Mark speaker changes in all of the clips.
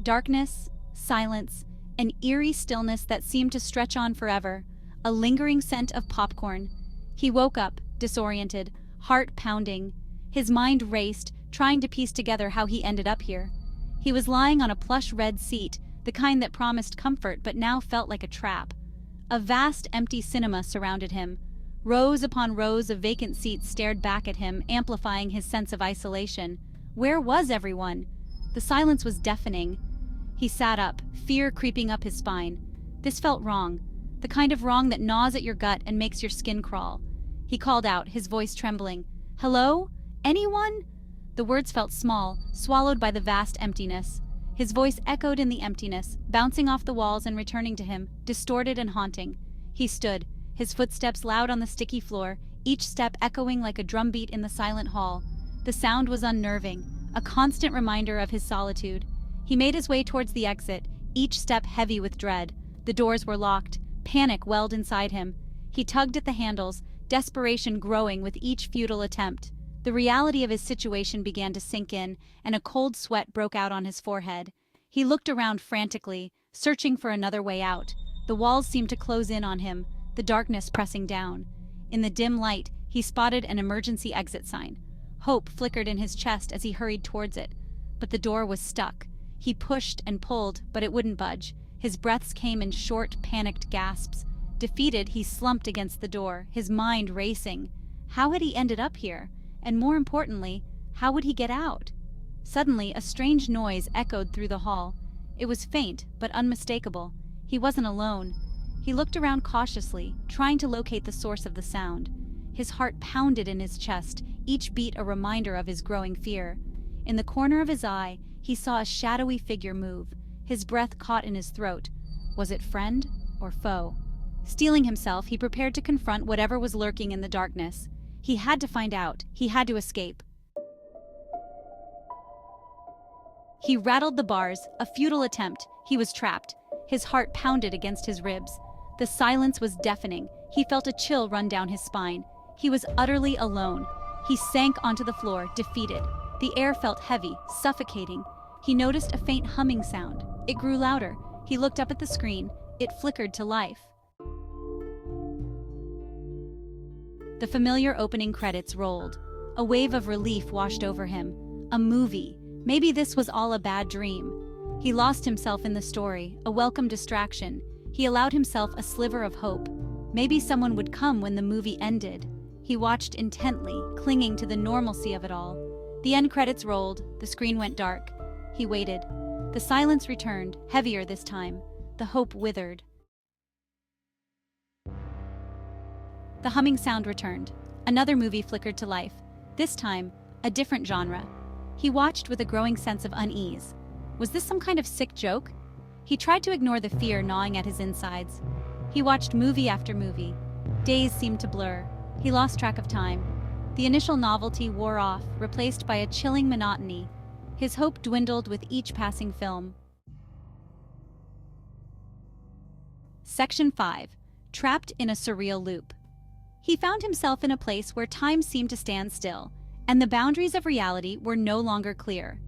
Speaker 1: Darkness, silence, an eerie stillness that seemed to stretch on forever, a lingering scent of popcorn. He woke up, disoriented, heart pounding. His mind raced, trying to piece together how he ended up here. He was lying on a plush red seat, the kind that promised comfort but now felt like a trap. A vast empty cinema surrounded him. Rows upon rows of vacant seats stared back at him, amplifying his sense of isolation. Where was everyone? The silence was deafening. He sat up, fear creeping up his spine. This felt wrong, the kind of wrong that gnaws at your gut and makes your skin crawl. He called out, his voice trembling. "Hello? Anyone?" The words felt small, swallowed by the vast emptiness. His voice echoed in the emptiness, bouncing off the walls and returning to him, distorted and haunting. He stood, his footsteps loud on the sticky floor, each step echoing like a drumbeat in the silent hall. The sound was unnerving, a constant reminder of his solitude. He made his way towards the exit, each step heavy with dread. The doors were locked, panic welled inside him. He tugged at the handles, desperation growing with each futile attempt. The reality of his situation began to sink in, and a cold sweat broke out on his forehead. He looked around frantically, searching for another way out. The walls seemed to close in on him, the darkness pressing down. In the dim light, he spotted an emergency exit sign. Hope flickered in his chest as he hurried towards it. But the door was stuck. He pushed and pulled, but it wouldn't budge. His breaths came in short, panicked gasps. Defeated, he slumped against the door, his mind racing. How had he ended up here? And more importantly, how would he get out? Suddenly, a strange noise echoed through the hall. It was faint, but unmistakable. He wasn't alone. He looked around cautiously, trying to locate the source of the sound. His heart pounded in his chest, each beat a reminder of his growing fear. In the corner of his eye, he saw a shadowy figure move. His breath caught in his throat. Was it friend or foe? Steeling himself, he prepared to confront whatever was lurking in the darkness. He had to find out. He had to escape. He rattled the bars, a futile attempt. He was trapped. His heart pounded against his ribs. The silence was deafening. He felt a chill run down his spine. He was utterly alone. He sank onto the floor, defeated. The air felt heavy, suffocating. He noticed a faint humming sound. It grew louder. He looked up at the screen. It flickered to life. The familiar opening credits rolled. A wave of relief washed over him. A movie. Maybe this was all a bad dream. He lost himself in the story, a welcome distraction. He allowed himself a sliver of hope. Maybe someone would come when the movie ended. He watched intently, clinging to the normalcy of it all. The end credits rolled. The screen went dark. He waited. The silence returned, heavier this time. The hope withered. The humming sound returned. Another movie flickered to life. This time, a different genre. He watched with a growing sense of unease. Was this some kind of sick joke? He tried to ignore the fear gnawing at his insides. He watched movie after movie. Days seemed to blur. He lost track of time. The initial novelty wore off, replaced by a chilling monotony. His hope dwindled with each passing film. Section 5. Trapped in a surreal loop. He found himself in a place where time seemed to stand still, and the boundaries of reality were no longer clear.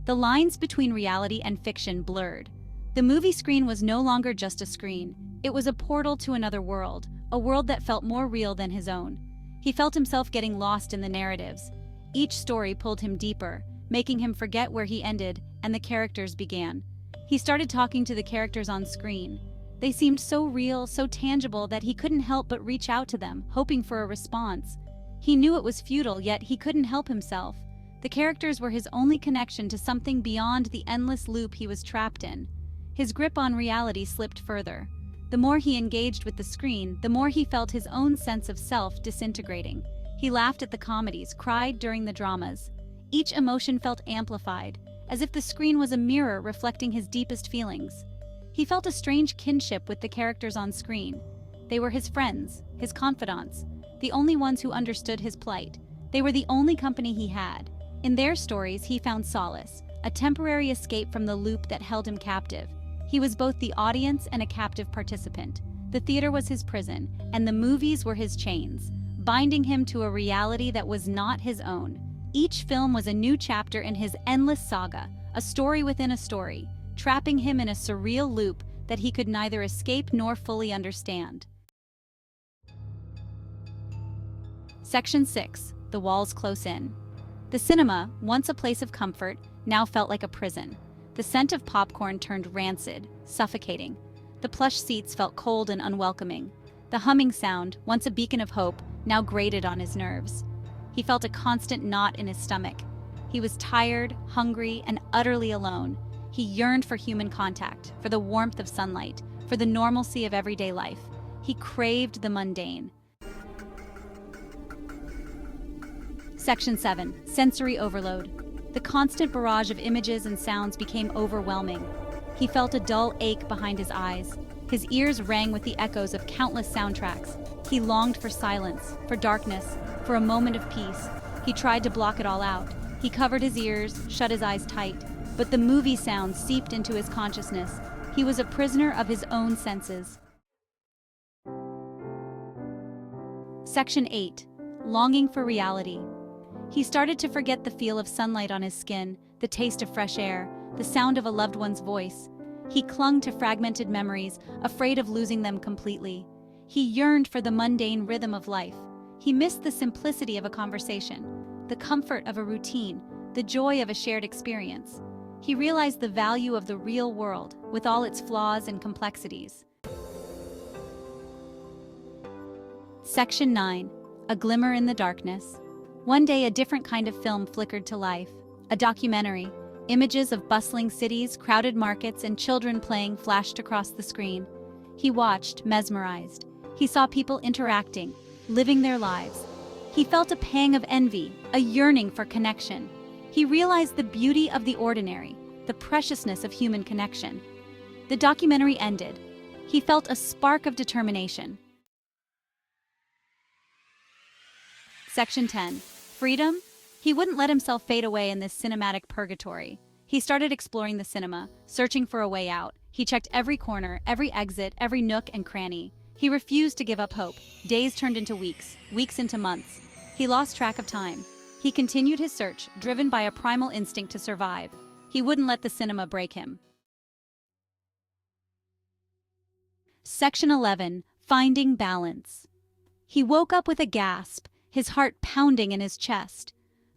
Speaker 1: The lines between reality and fiction blurred. The movie screen was no longer just a screen. It was a portal to another world, a world that felt more real than his own. He felt himself getting lost in the narratives. Each story pulled him deeper, making him forget where he ended and the characters began. He started talking to the characters on screen. They seemed so real, so tangible that he couldn't help but reach out to them, hoping for a response. He knew it was futile, yet he couldn't help himself. The characters were his only connection to something beyond the endless loop he was trapped in. His grip on reality slipped further. The more he engaged with the screen, the more he felt his own sense of self disintegrating. He laughed at the comedies, cried during the dramas. Each emotion felt amplified, as if the screen was a mirror reflecting his deepest feelings. He felt a strange kinship with the characters on screen. They were his friends, his confidants, the only ones who understood his plight. They were the only company he had. In their stories, he found solace, a temporary escape from the loop that held him captive. He was both the audience and a captive participant. The theater was his prison, and the movies were his chains, binding him to a reality that was not his own. Each film was a new chapter in his endless saga, a story within a story. trapping him in a surreal loop that he could neither escape nor fully understand. Section 6. The walls close in. The cinema, once a place of comfort, now felt like a prison. The scent of popcorn turned rancid, suffocating. The plush seats felt cold and unwelcoming. The humming sound, once a beacon of hope, now grated on his nerves. He felt a constant knot in his stomach. He was tired, hungry, and utterly alone. He yearned for human contact, for the warmth of sunlight, for the normalcy of everyday life. He craved the mundane. Section 7. Sensory overload. The constant barrage of images and sounds became overwhelming. He felt a dull ache behind his eyes. His ears rang with the echoes of countless soundtracks. He longed for silence, for darkness, for a moment of peace. He tried to block it all out. He covered his ears, shut his eyes tight, but the movie sounds seeped into his consciousness. He was a prisoner of his own senses. Section 8. Longing for reality. He started to forget the feel of sunlight on his skin, the taste of fresh air, the sound of a loved one's voice. He clung to fragmented memories, afraid of losing them completely. He yearned for the mundane rhythm of life. He missed the simplicity of a conversation, the comfort of a routine, the joy of a shared experience. He realized the value of the real world, with all its flaws and complexities. Section 9. A Glimmer in the Darkness. One day, a different kind of film flickered to life. A documentary. Images of bustling cities, crowded markets, and children playing flashed across the screen. He watched, mesmerized. He saw people interacting, living their lives. He felt a pang of envy, a yearning for connection. He realized the beauty of the ordinary, the preciousness of human connection. The documentary ended. He felt a spark of determination. Section 10. Freedom? He wouldn't let himself fade away in this cinematic purgatory. He started exploring the cinema, searching for a way out. He checked every corner, every exit, every nook and cranny. He refused to give up hope. Days turned into weeks, weeks into months. He lost track of time. He continued his search, driven by a primal instinct to survive. He wouldn't let the cinema break him. Section 11. Finding balance. He woke up with a gasp, his heart pounding in his chest.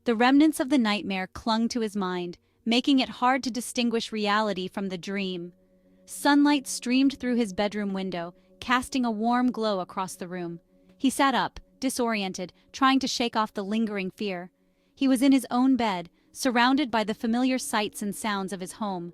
Speaker 1: The remnants of the nightmare clung to his mind, making it hard to distinguish reality from the dream. Sunlight streamed through his bedroom window, casting a warm glow across the room. He sat up, disoriented, trying to shake off the lingering fear. He was in his own bed, surrounded by the familiar sights and sounds of his home.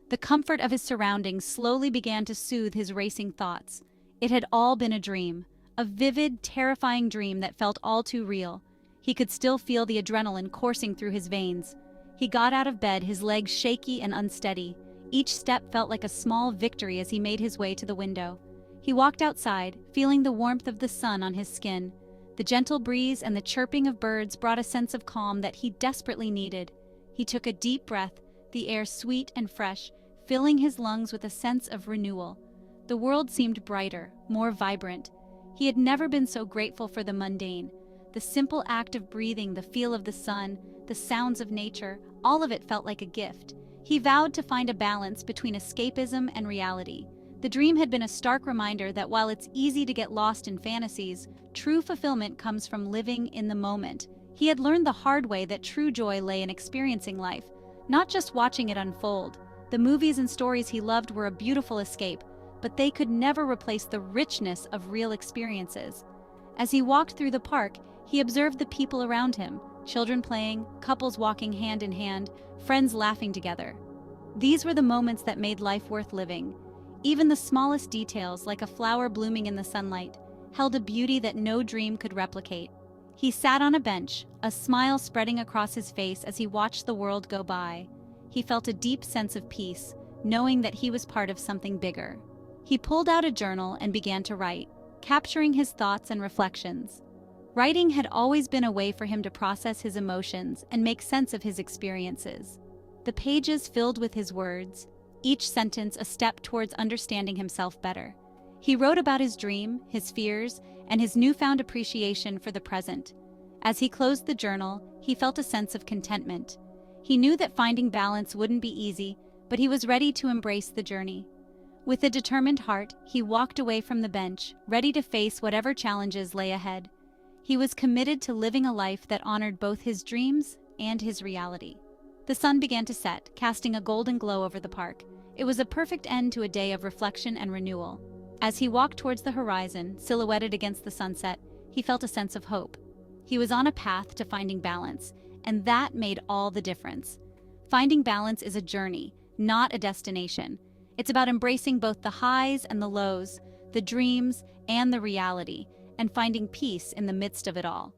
Speaker 1: The comfort of his surroundings slowly began to soothe his racing thoughts. It had all been a dream, a vivid, terrifying dream that felt all too real. He could still feel the adrenaline coursing through his veins. He got out of bed, his legs shaky and unsteady. Each step felt like a small victory as he made his way to the window. He walked outside, feeling the warmth of the sun on his skin. The gentle breeze and the chirping of birds brought a sense of calm that he desperately needed. He took a deep breath, the air sweet and fresh, filling his lungs with a sense of renewal. The world seemed brighter, more vibrant. He had never been so grateful for the mundane. The simple act of breathing, the feel of the sun, the sounds of nature, all of it felt like a gift. He vowed to find a balance between escapism and reality. The dream had been a stark reminder that while it's easy to get lost in fantasies, true fulfillment comes from living in the moment. He had learned the hard way that true joy lay in experiencing life, not just watching it unfold. The movies and stories he loved were a beautiful escape, but they could never replace the richness of real experiences. As he walked through the park, he observed the people around him, children playing, couples walking hand in hand, friends laughing together. These were the moments that made life worth living. Even the smallest details, like a flower blooming in the sunlight, held a beauty that no dream could replicate. He sat on a bench, a smile spreading across his face as he watched the world go by. He felt a deep sense of peace, knowing that he was part of something bigger. He pulled out a journal and began to write, capturing his thoughts and reflections. Writing had always been a way for him to process his emotions and make sense of his experiences. The pages filled with his words, each sentence a step towards understanding himself better. He wrote about his dream, his fears, and his newfound appreciation for the present. As he closed the journal, he felt a sense of contentment. He knew that finding balance wouldn't be easy, but he was ready to embrace the journey. With a determined heart, he walked away from the bench, ready to face whatever challenges lay ahead. He was committed to living a life that honored both his dreams and his reality. The sun began to set, casting a golden glow over the park. It was a perfect end to a day of reflection and renewal. As he walked towards the horizon, silhouetted against the sunset, he felt a sense of hope. He was on a path to finding balance, and that made all the difference. Finding balance is a journey, not a destination. It's about embracing both the highs and the lows, the dreams and the reality, and finding peace in the midst of it all.